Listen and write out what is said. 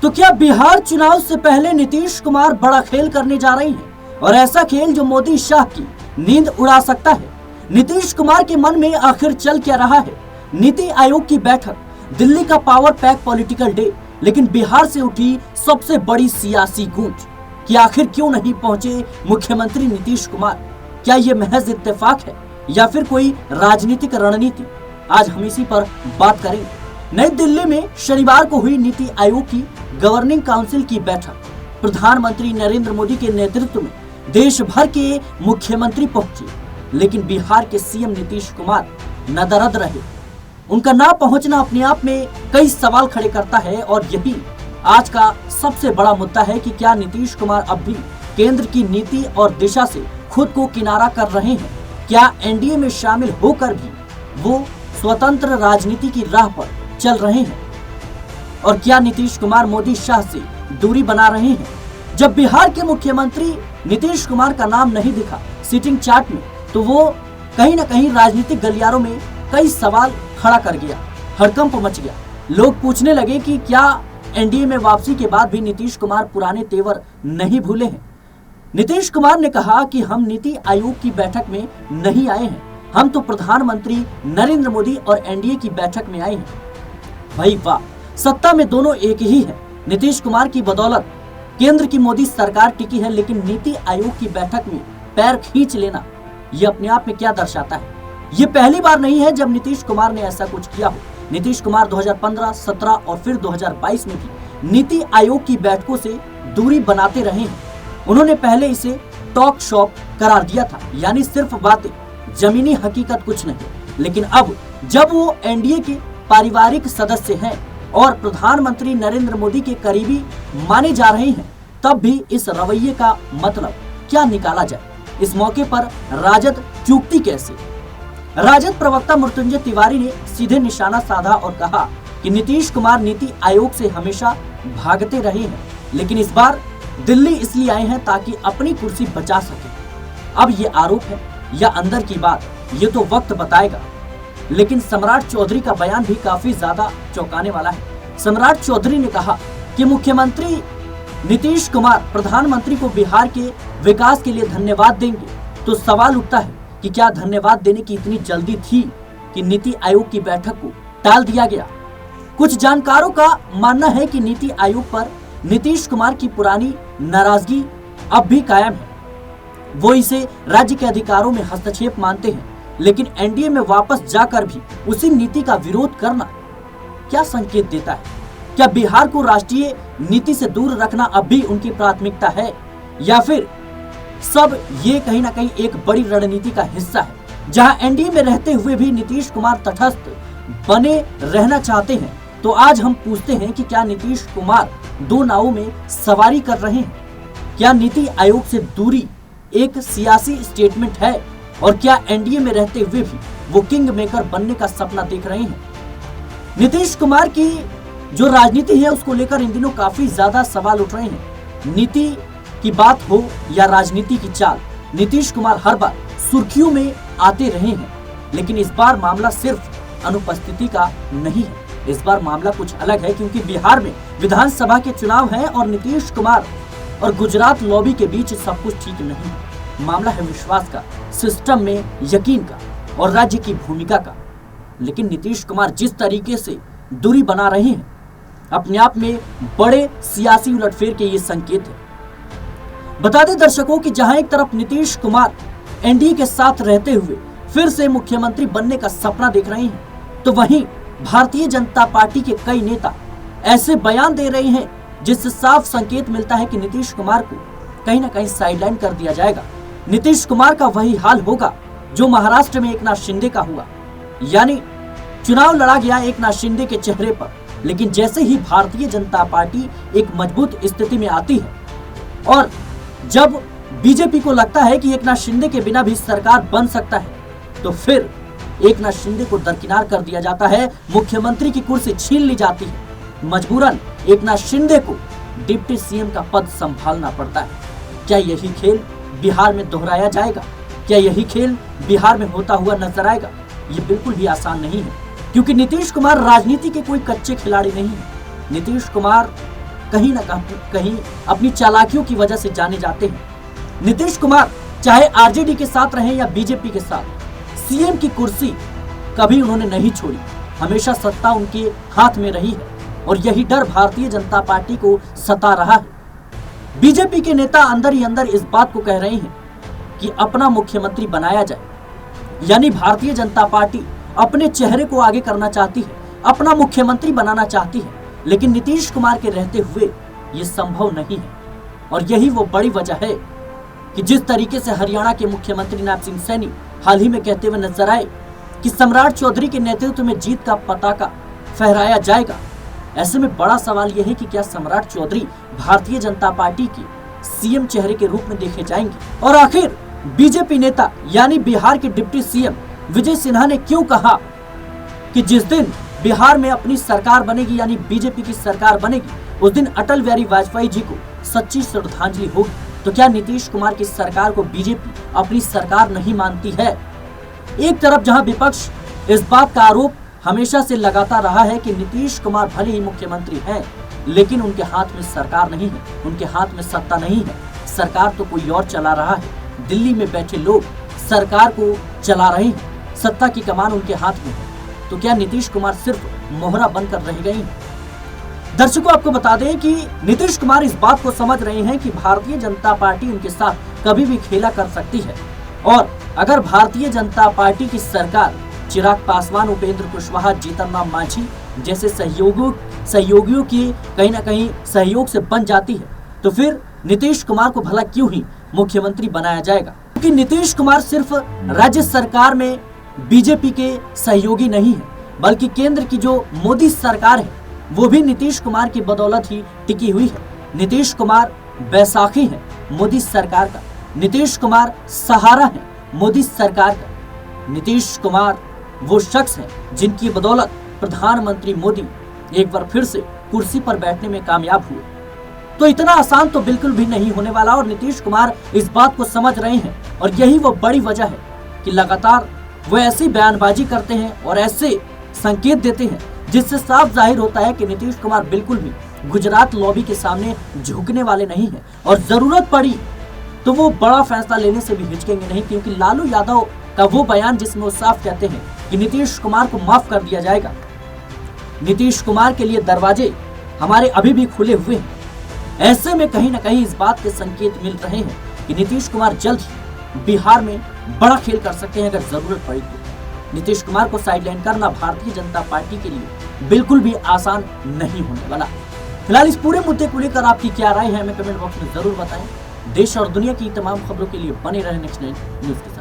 तो क्या बिहार चुनाव से पहले नीतीश कुमार बड़ा खेल करने जा रहे हैं, और ऐसा खेल जो मोदी शाह की नींद उड़ा सकता है? नीतीश कुमार के मन में आखिर चल क्या रहा है? नीति आयोग की बैठक, दिल्ली का पावर पैक पॉलिटिकल डे, लेकिन बिहार से उठी सबसे बड़ी सियासी गूंज कि आखिर क्यों नहीं पहुंचे मुख्यमंत्री नीतीश कुमार? क्या ये महज इत्तेफाक है या फिर कोई राजनीतिक रणनीति? आज हम इसी पर बात करेंगे। नई दिल्ली में शनिवार को हुई नीति आयोग की गवर्निंग काउंसिल की बैठक। प्रधानमंत्री नरेंद्र मोदी के नेतृत्व में देश भर के मुख्यमंत्री पहुंचे, लेकिन बिहार के सीएम नीतीश कुमार नदारद रहे। उनका ना पहुंचना अपने आप में कई सवाल खड़े करता है, और यही आज का सबसे बड़ा मुद्दा है कि क्या नीतीश कुमार अब भी केंद्र की नीति और दिशा से खुद को किनारा कर रहे हैं? क्या एनडीए में शामिल होकर भी वो स्वतंत्र राजनीति की राह पर चल रहे हैं? और क्या नीतीश कुमार मोदी शाह से दूरी बना रहे हैं? जब बिहार के मुख्यमंत्री नीतीश कुमार का नाम नहीं दिखा सिटिंग चार्ट में, तो वो कहीं न कहीं राजनीतिक गलियारों में कई सवाल खड़ा कर गया, हड़कंप मच गया। लोग पूछने लगे कि क्या एनडीए में वापसी के बाद भी नीतीश कुमार पुराने तेवर नहीं भूले हैं? नीतीश कुमार ने कहा कि हम नीति आयोग की बैठक में नहीं आए हैं, हम तो प्रधानमंत्री नरेंद्र मोदी और एनडीए की बैठक में आए हैं। भाई वाह, सत्ता में दोनों एक ही है। नीतीश कुमार की बदौलत केंद्र की मोदी सरकार टिकी है, लेकिन नीति आयोग की बैठक में पैर खींच लेना ये अपने आप में क्या दर्शाता है? ये पहली बार नहीं है जब नीतीश कुमार ने ऐसा कुछ किया हो। नीतीश कुमार 2015, 17 और फिर 2022 में भी नीति आयोग की बैठकों से दूरी बनाते रहे हैं। उन्होंने पहले इसे टॉक शॉप करार दिया था, यानी सिर्फ बातें, जमीनी हकीकत कुछ नहीं। लेकिन अब जब वो एनडीए के पारिवारिक सदस्य हैं और प्रधानमंत्री नरेंद्र मोदी के करीबी माने जा रहे हैं, तब भी इस रवैये का मतलब क्या निकाला जाए? इस मौके पर राजद चूकती कैसे? राजद प्रवक्ता मृत्युंजय तिवारी ने सीधे निशाना साधा और कहा कि नीतीश कुमार नीति आयोग से हमेशा भागते रहे हैं, लेकिन इस बार दिल्ली इसलिए आए हैं ताकि अपनी कुर्सी बचा सके। अब ये आरोप है या अंदर की बात, ये तो वक्त बताएगा। लेकिन सम्राट चौधरी का बयान भी काफी ज्यादा चौंकाने वाला है। सम्राट चौधरी ने कहा कि मुख्यमंत्री नीतीश कुमार प्रधानमंत्री को बिहार के विकास के लिए धन्यवाद देंगे, तो सवाल उठता है कि क्या धन्यवाद देने की इतनी जल्दी थी कि नीति आयोग की बैठक को टाल दिया गया? कुछ जानकारों का मानना है कि नीति आयोग पर नीतीश कुमार की पुरानी नाराजगी अब भी कायम है। वो इसे राज्य के अधिकारों में हस्तक्षेप मानते हैं, लेकिन एनडीए में वापस जाकर भी उसी नीति का विरोध करना क्या संकेत देता है? क्या बिहार को राष्ट्रीय नीति से दूर रखना अब भी उनकी प्राथमिकता है, या फिर सब ये कहीं ना कहीं एक बड़ी रणनीति का हिस्सा है, जहां एनडीए में रहते हुए भी नीतीश कुमार तटस्थ बने रहना चाहते हैं? तो आज हम पूछते हैं कि क्या नीतीश कुमार दो नावों में सवारी कर रहे हैं? क्या नीति आयोग से दूरी एक सियासी स्टेटमेंट है, और क्या एनडीए में रहते हुए भी वो किंग मेकर बनने का सपना देख रहे हैं? नीतीश कुमार की जो राजनीति है उसको लेकर इन दिनों काफी ज्यादा सवाल उठ रहे हैं। नीति की बात हो या राजनीति की चाल, नीतीश कुमार हर बार सुर्खियों में आते रहे हैं, लेकिन इस बार मामला सिर्फ अनुपस्थिति का नहीं है। इस बार मामला कुछ अलग है, क्योंकि बिहार में विधानसभा के चुनाव हैं और नीतीश कुमार और गुजरात लॉबी के बीच सब कुछ ठीक नहीं है। मामला है विश्वास का, सिस्टम में यकीन का और राज्य की भूमिका का। लेकिन नीतीश कुमार जिस तरीके से दूरी बना रहे हैं, अपने आप में बड़े सियासी उलटफेर के ये संकेत है। बता दें दर्शकों कि जहां एक तरफ नीतीश कुमार एनडीए के साथ रहते हुए फिर से मुख्यमंत्री बनने का सपना देख रहे हैं, तो वहीं भारतीय जनता पार्टी के कई नेता ऐसे बयान दे रहे हैं जिससे साफ संकेत मिलता है कि नीतीश कुमार को कहीं ना कहीं साइडलाइन कर दिया जाएगा। नीतीश कुमार का वही हाल होगा जो महाराष्ट्र में एकनाथ शिंदे का हुआ, यानी चुनाव लड़ा गया एकनाथ शिंदे के चेहरे पर, लेकिन जैसे ही भारतीय जनता पार्टी एक मजबूत स्थिति में आती है और जब बीजेपी को लगता है कि एकनाथ शिंदे के बिना भी सरकार बन सकता है, तो फिर एकनाथ शिंदे को दरकिनार कर दिया जाता है, मुख्यमंत्री की कुर्सी छीन ली जाती है। मजबूरन एकनाथ शिंदे को डिप्टी सीएम का पद संभालना पड़ता है। क्या यही खेल बिहार में दोहराया जाएगा? क्या यही खेल बिहार में होता हुआ नजर आएगा? ये बिल्कुल भी आसान नहीं है, क्योंकि नीतीश कुमार राजनीति के कोई कच्चे खिलाड़ी नहीं है। नीतीश कुमार कहीं ना कहीं अपनी चालाकियों की वजह से जाने जाते हैं। नीतीश कुमार चाहे आरजेडी के साथ रहे या बीजेपी के साथ, सीएम की कुर्सी कभी उन्होंने नहीं छोड़ी। हमेशा सत्ता उनके हाथ में रही है और यही डर भारतीय जनता पार्टी को सता रहा है। बीजेपी के नेता अंदर ही अंदर इस बात को कह रहे हैं कि अपना मुख्यमंत्री बनाया जाए, यानी भारतीय जनता पार्टी अपने चेहरे को आगे करना चाहती है, अपना मुख्यमंत्री बनाना चाहती है, लेकिन नीतीश कुमार के रहते हुए ये संभव नहीं है। और यही वो बड़ी वजह है कि जिस तरीके से हरियाणा के मुख्यमंत्री नैब सिंह सैनी हाल ही में कहते हुए नजर आए कि सम्राट चौधरी के नेतृत्व में जीत का पताका फहराया जाएगा, ऐसे में बड़ा सवाल यह है कि क्या सम्राट चौधरी भारतीय जनता पार्टी के सीएम चेहरे के रूप में देखे जाएंगे। और आखिर बीजेपी नेता यानी बिहार के डिप्टी सीएम विजय सिन्हा ने क्यों कहा कि जिस दिन बिहार में अपनी सरकार बनेगी, यानी बीजेपी की सरकार बनेगी, उस दिन अटल बिहारी वाजपेयी जी को सच्ची श्रद्धांजलि होगी। तो क्या नीतीश कुमार की सरकार को बीजेपी अपनी सरकार नहीं मानती है? एक तरफ जहां विपक्ष इस बात का आरोप हमेशा से लगाता रहा है कि नीतीश कुमार भले ही मुख्यमंत्री हैं, लेकिन उनके हाथ में सरकार नहीं है, उनके हाथ में सत्ता नहीं है, सरकार तो कोई और चला रहा है। दिल्ली में बैठे लोग सरकार को चला रहे हैं, सत्ता की कमान उनके हाथ में है। तो क्या नीतीश कुमार सिर्फ मोहरा बनकर रह गए हैं? दर्शकों, आपको बता दें कि नीतीश कुमार इस बात को समझ रहे हैं कि भारतीय जनता पार्टी उनके साथ कभी भी खेला कर सकती है, और अगर भारतीय जनता पार्टी की सरकार चिराग पासवान, उपेंद्र कुशवाहा, जीतन राम मांझी जैसे सहयोगियों की कहीं ना कहीं सहयोग से बन जाती है, तो फिर नीतीश कुमार को भला क्यों ही मुख्यमंत्री बनाया जाएगा। क्योंकि नीतीश कुमार सिर्फ राज्य सरकार में बीजेपी के सहयोगी नहीं है, बल्कि केंद्र की जो मोदी सरकार है वो भी नीतीश कुमार की बदौलत ही टिकी हुई है। नीतीश कुमार बैसाखी है मोदी सरकार का, नीतीश कुमार सहारा है मोदी सरकार का, नीतीश कुमार वो शख्स हैं जिनकी बदौलत प्रधानमंत्री मोदी एक बार फिर से कुर्सी पर बैठने में कामयाब हुए। तो इतना आसान तो बिल्कुल भी नहीं होने वाला, और नीतीश कुमार इस बात को समझ रहे हैं, और यही वो बड़ी वजह है कि लगातार वो ऐसी बयानबाजी करते हैं और ऐसे संकेत देते हैं जिससे साफ जाहिर होता है कि नीतीश कुमार बिल्कुल भी गुजरात लॉबी के सामने झुकने वाले नहीं है, और जरूरत पड़ी तो वो बड़ा फैसला लेने से भी हिचकेंगे नहीं। क्योंकि लालू यादव का वो बयान जिसमें वो साफ कहते हैं कि नीतीश कुमार को माफ कर दिया जाएगा, नीतीश कुमार के लिए दरवाजे हमारे अभी भी खुले हुए हैं। ऐसे में कहीं ना कहीं इस बात के संकेत मिल रहे हैं कि नीतीश कुमार जल्द ही बिहार में बड़ा खेल कर सकते हैं अगर जरूरत पड़ी तो। नीतीश कुमार को साइडलाइन करना भारतीय जनता पार्टी के लिए बिल्कुल भी आसान नहीं होने वाला। फिलहाल इस पूरे मुद्दे को लेकर आपकी क्या राय है, हमें कमेंट बॉक्स में जरूर बताएं। देश और दुनिया की तमाम खबरों के लिए बने रहे नेक्स्ट 9 न्यूज के साथ।